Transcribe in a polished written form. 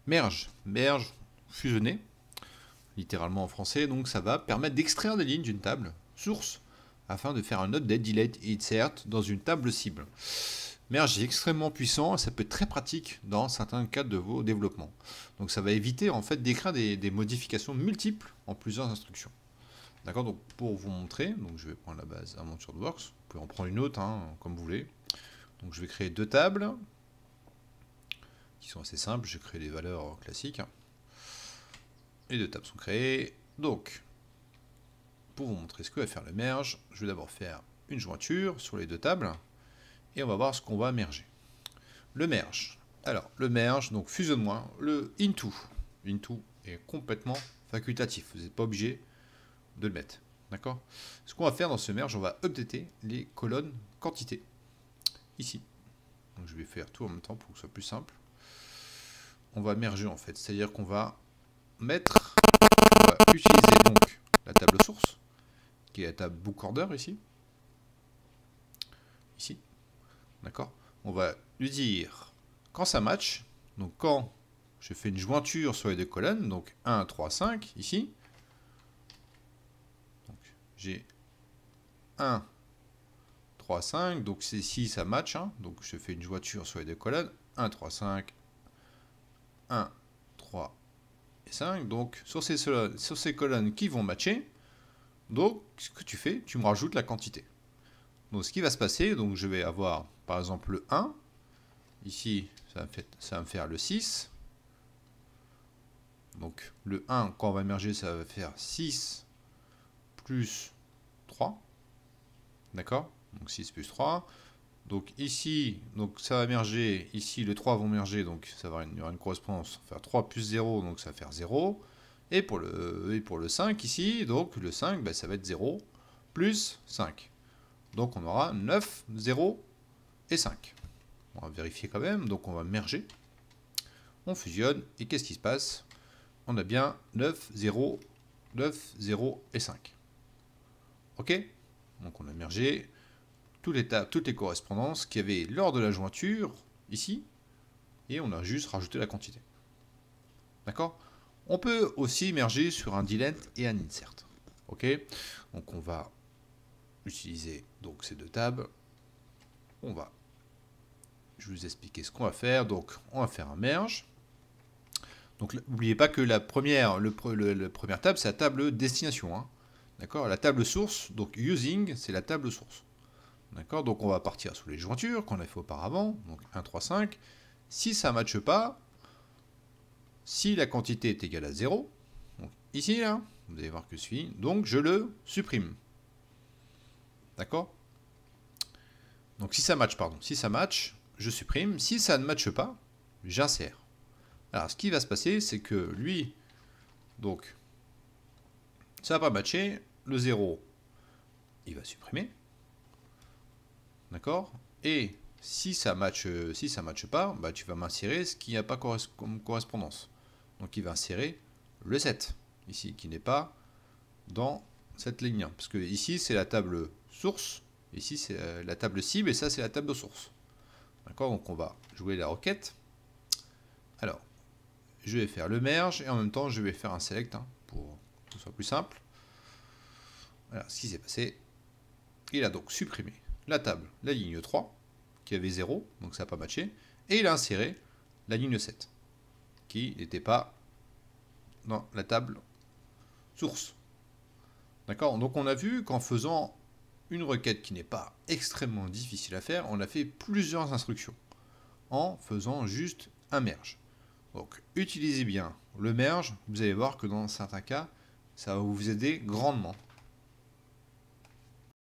merge, fusionner, littéralement en français, donc ça va permettre d'extraire des lignes d'une table source afin de faire un update, delete et insert dans une table cible. Merge est extrêmement puissant et ça peut être très pratique dans certains cas de vos développements. Donc ça va éviter en fait d'écrire des modifications multiples en plusieurs instructions. D'accord, donc pour vous montrer, donc je vais prendre la base AventureWorks, vous pouvez en prendre une autre comme vous voulez. Donc je vais créer deux tables qui sont assez simples, je crée des valeurs classiques. Les deux tables sont créées. Donc pour vous montrer ce que va faire le merge, je vais d'abord faire une jointure sur les deux tables et on va voir ce qu'on va merger. Le merge. Alors, le merge, donc fusionne-moi, le into. Into est complètement facultatif, vous n'êtes pas obligé de le mettre. D'accord? Ce qu'on va faire dans ce merge, on va updater les colonnes quantité. Ici. Donc je vais faire tout en même temps pour que ce soit plus simple. On va merger en fait, c'est-à-dire qu'on va mettre, on va utiliser donc la table source, qui est la table book order ici. Ici. D'accord? On va lui dire quand ça match, donc quand je fais une jointure sur les deux colonnes, donc 1, 3, 5 ici. Donc j'ai 1, 3, 5, donc c'est si ça match, donc je fais une jointure sur les deux colonnes, 1, 3, 5, 1, 3 et 5, donc sur ces colonnes qui vont matcher, donc ce que tu fais, tu me rajoutes la quantité. Donc ce qui va se passer, donc je vais avoir par exemple le 1, ici ça va me faire le 6, donc le 1 quand on va merger ça va faire 6 plus 3, d'accord, donc 6 plus 3, donc ici donc ça va merger, ici le 3 vont merger, donc ça va y aura une correspondance, ça va faire 3 plus 0, donc ça va faire 0, et pour le 5 ici, donc le 5 ben, ça va être 0 plus 5. Donc on aura 9, 0 et 5. On va vérifier quand même. Donc on va merger. On fusionne. Et qu'est-ce qui se passe? On a bien 9, 0, 9, 0 et 5. Ok? Donc on a mergé toutes les correspondances qu'il y avait lors de la jointure, ici. Et on a juste rajouté la quantité. D'accord? On peut aussi merger sur un delete et un insert. Ok? Donc on va utiliser donc ces deux tables. Je vais vous expliquer ce qu'on va faire. Donc on va faire un merge. Donc n'oubliez pas que la première table c'est la table destination. D'accord? La table source, donc using, c'est la table source. D'accord? Donc on va partir sous les jointures qu'on a fait auparavant. Donc 1, 3, 5. Si ça ne matche pas, si la quantité est égale à 0, donc ici là, vous allez voir que je suis, donc je le supprime. D'accord? Donc si ça match, je supprime. Si ça ne matche pas, j'insère. Alors ce qui va se passer, c'est que lui, donc, ça va pas matcher. Le 0, il va supprimer. D'accord? Et si ça matche pas, bah, tu vas m'insérer ce qui n'a pas comme correspondance. Donc il va insérer le 7, ici, qui n'est pas dans cette ligne. Parce que ici, c'est la table source. Ici, c'est la table cible et ça, c'est la table de source. D'accord? Donc, on va jouer la requête. Alors, je vais faire le merge et en même temps, je vais faire un select pour que ce soit plus simple. Voilà ce qui s'est passé. Il a donc supprimé la table, la ligne 3, qui avait 0, donc ça n'a pas matché. Et il a inséré la ligne 7, qui n'était pas dans la table source. D'accord? Donc, on a vu qu'en faisant une requête qui n'est pas extrêmement difficile à faire, on a fait plusieurs instructions en faisant juste un merge. Donc utilisez bien le merge, vous allez voir que dans certains cas, ça va vous aider grandement.